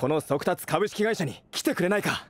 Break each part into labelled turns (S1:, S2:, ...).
S1: この速達株式会社に来てくれないか。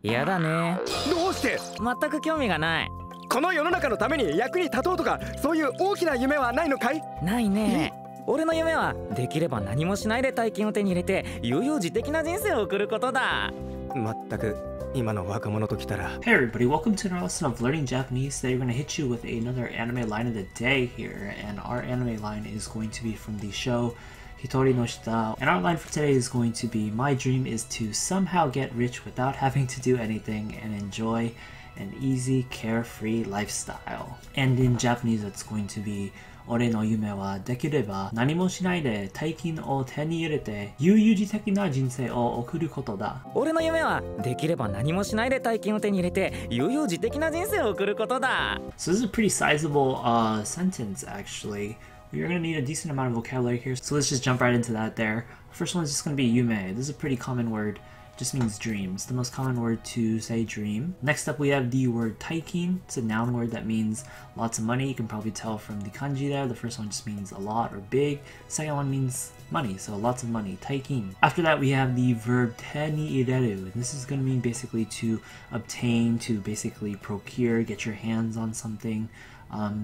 S2: やだね。
S1: どうして？
S2: 全く興味がない。
S1: この世の中のために役に立とうとか、そういう大きな夢はないのかい？
S2: ないね。俺の夢はできれば何もしないで大金を手に入れて悠々自適な人生を送ることだ。
S1: 全く今の若者ときたら。
S3: Hey everybody, welcome to another lesson of learning Japanese. Today we're going to hit you with another anime line of the day here, and our anime line is going to be from the show Hitori no Shita. And our line for today is going to be, my dream is to somehow get rich without having to do anything and enjoy an easy, carefree lifestyle. And in Japanese that's going to be, 俺の夢はできれば何もしないで大金を手に入れて悠々自適な人生を送ることだ。
S2: 俺の夢はできれば何もしないで大金を手に入れて悠々自適な人生を送ることだ。
S3: So this is a pretty sizable sentence actually. You're going to need a decent amount of vocabulary here, so let's just jump right into that there. First one is just going to be yume. This is a pretty common word. Just means dreams. The most common word to say dream. Next up we have the word taikin. It's a noun word that means lots of money. You can probably tell from the kanji there. The first one just means a lot or big. The second one means money, so lots of money. Taikin. After that we have the verb te ni ireru. And this is going to mean basically to obtain, to basically procure, get your hands on something.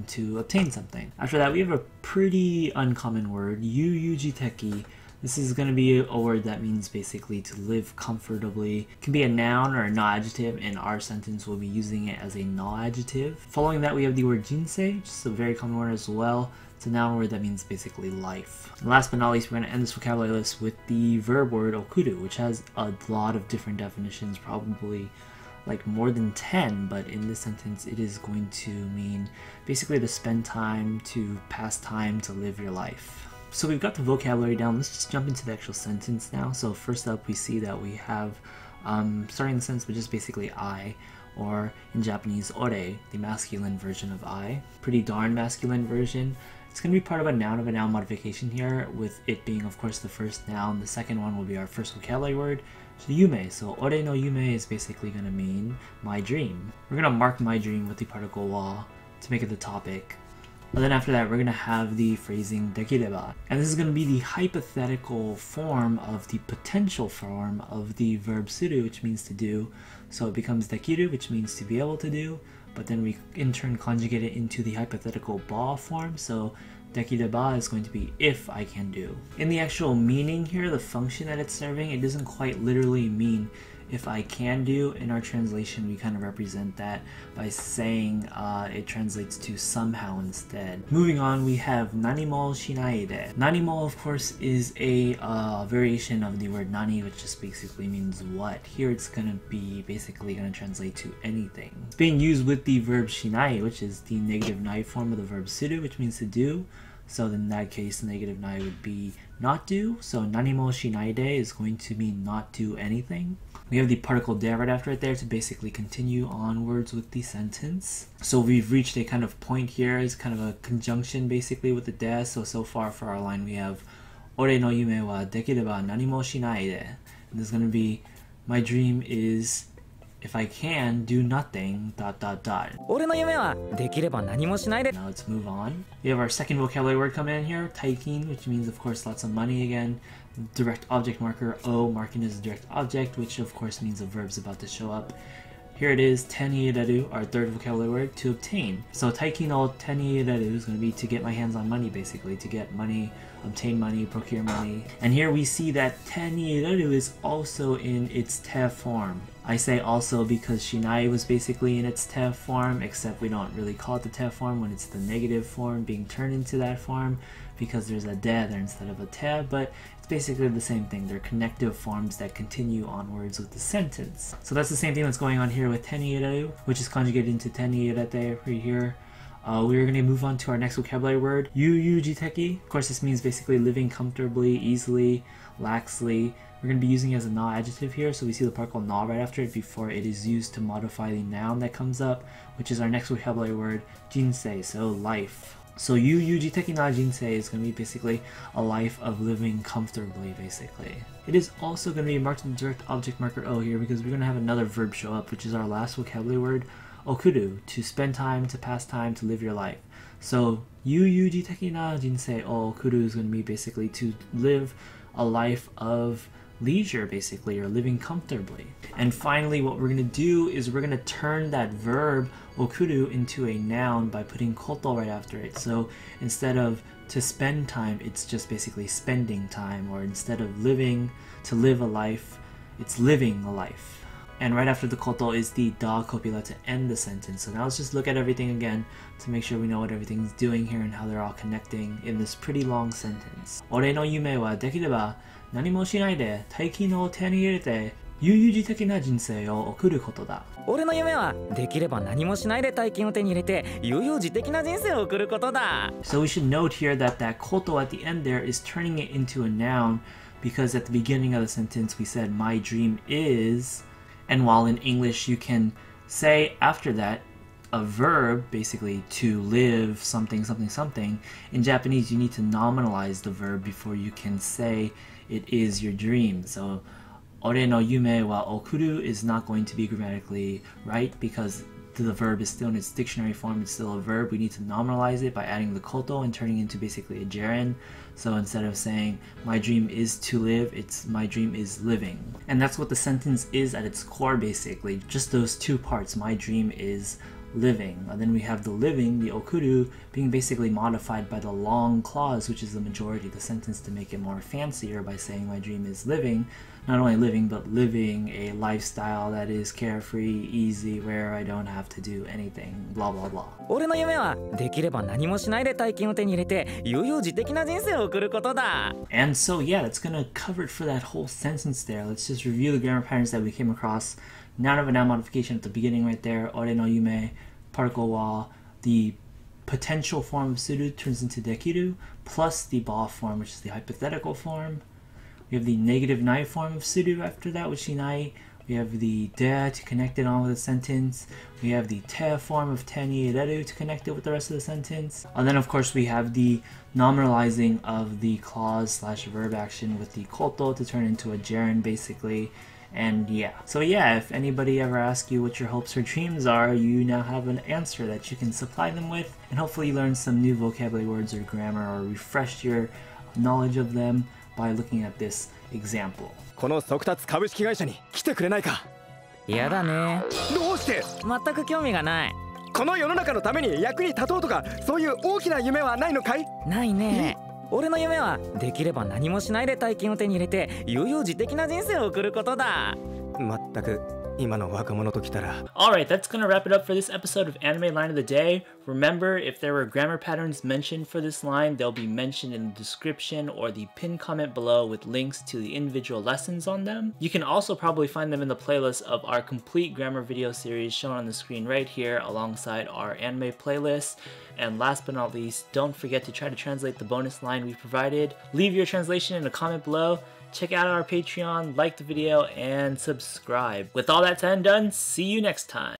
S3: To obtain something. After that we have a pretty uncommon word, yuuyuujiteki. This is going to be a word that means basically to live comfortably. It can be a noun or a non-adjective. In our sentence, we'll be using it as a non-adjective. Following that, we have the word jinsei, which is a very common word as well. It's a noun word that means basically life. And last but not least, we're going to end this vocabulary list with the verb word okuru, which has a lot of different definitions, probably like more than 10, but in this sentence it is going to mean basically to spend time, to pass time, to live your life. So we've got the vocabulary down. Let's just jump into the actual sentence now. So first up we see that we have starting the sentence with just basically I, or in Japanese ore, the masculine version of I. Pretty darn masculine version. It's going to be part of a noun modification here, with it being of course the first noun. The second one will be our first vocabulary word, so yume. So ore no yume is basically going to mean my dream. We're going to mark my dream with the particle wa to make it the topic. And then after that, we're going to have the phrasing dekireba. And this is going to be the hypothetical form of the potential form of the verb suru, which means to do. So it becomes dekiru, which means to be able to do. But then we in turn conjugate it into the hypothetical ba form. So dekireba is going to be if I can do. In the actual meaning here, the function that it's serving, it doesn't quite literally mean if I can do. In our translation, we kind of represent that by saying it translates to somehow instead. Moving on, we have nanimo shinai de. Nanimo, of course, is a variation of the word nani, which just basically means what. Here it's going to be basically going to translate to anything. It's being used with the verb shinai, which is the negative nai form of the verb suru, which means to do. So in that case, the negative nai would be not do. So nanimo shinai de is going to mean not do anything. We have the particle de right after it there to basically continue onwards with the sentence. So we've reached a kind of point here. It's kind of a conjunction basically with the de. So far for our line we have ore no yume wa dekireba nanimo shinai de. And this is going to be, my dream is, if I can do nothing, ... Now let's move on. We have our second vocabulary word coming in here, taikin, which means of course lots of money again. Direct object marker O marking as a direct object, which of course means a verb's about to show up. Here it is, te ni ireru, our third vocabulary word, to obtain. So taikin no te ni ireru is going to be to get my hands on money, basically, to get money, obtain money, procure money. And here we see that te ni ireru is also in its te form. I say also because shinai was basically in its te form, except we don't really call it the te form when it's the negative form being turned into that form, because there's a de there instead of a te, but it's basically the same thing. They're connective forms that continue onwards with the sentence. So that's the same thing that's going on here with te ni ireru, which is conjugated into te ni irete right here. We're going to move on to our next vocabulary word, yuuyuujiteki. Of course, this means basically living comfortably, easily, laxly. We're going to be using it as a na adjective here, so we see the particle na right after it before it is used to modify the noun that comes up, which is our next vocabulary word, jinsei, so life. So yuuyuujiteki na jinsei is going to be basically a life of living comfortably, basically. It is also going to be marked with the direct object marker O here because we're going to have another verb show up, which is our last vocabulary word, okuru, to spend time, to pass time, to live your life. So yuuyuujiteki na jinsei o okuru is going to be basically to live a life of leisure, basically, or living comfortably. And finally, what we're going to do is we're going to turn that verb okuru into a noun by putting koto right after it. So instead of to spend time, it's just basically spending time, or instead of living, to live a life, it's living a life. And right after the koto is the da copula to end the sentence. So now let's just look at everything again to make sure we know what everything's doing here and how they're all connecting in this pretty long sentence. 俺の夢はできれば何もしないで大金を手に入れて悠々自適な人生を送ることだ。
S2: 俺の夢はできれば何もしないで大金を手に入れて悠々自適な人生を送ることだ。
S3: So we should note here that that koto at the end there is turning it into a noun because at the beginning of the sentence we said my dream is, and while in English you can say after that a verb, basically to live something something something, in Japanese you need to nominalize the verb before you can say it is your dream. So ore no yume wa okuru is not going to be grammatically right because the verb is still in its dictionary form. It's still a verb. We need to nominalize it by adding the koto and turning it into basically a gerund. So instead of saying my dream is to live, it's my dream is living. And that's what the sentence is at its core, basically. Just those two parts. My dream is living. And then we have the living, the okuru, being basically modified by the long clause, which is the majority of the sentence, to make it more fancier by saying my dream is living. Not only living, but living a lifestyle that is carefree, easy, where I don't have to do anything, blah blah blah.
S2: 俺の夢はできれば何もしないで大金を手に入れて悠々自適な人生を送ることだ。
S3: And so yeah, that's gonna cover it for that whole sentence there. Let's just review the grammar patterns that we came across. Noun of a noun modification at the beginning right there. Ore no yume, particle wa. The potential form of suru turns into dekiru, plus the ba form, which is the hypothetical form. We have the negative nai form of suru after that with shinai. We have the de to connect it on with a sentence. We have the te form of teni ireru to connect it with the rest of the sentence. And then of course we have the nominalizing of the clause slash verb action with the koto to turn into a gerund basically. And yeah, so yeah, if anybody ever asks you what your hopes or dreams are, you now have an answer that you can supply them with, and hopefully you learn some new vocabulary words or grammar or refresh your knowledge of them by looking at this example.
S1: この速達株式会社に来てくれないか。
S2: やだね。
S1: どうして？
S2: 全く興味がない。
S1: この世の中のために役に立とうとか、そういう大きな夢はないのかい？
S2: ないね。俺の夢はできれば何もしないで大金を手に入れて悠々自適な人生を送ることだ。
S1: 全く今の若者ときたら。
S3: Alright, that's gonna wrap it up for this episode of Anime Line of the Day. Remember, if there were grammar patterns mentioned for this line, they'll be mentioned in the description or the pinned comment below with links to the individual lessons on them. You can also probably find them in the playlist of our complete grammar video series shown on the screen right here alongside our anime playlist. And last but not least, don't forget to try to translate the bonus line we provided. Leave your translation in a comment below. Check out our Patreon, like the video, and subscribe. With all that said and done, see you next time.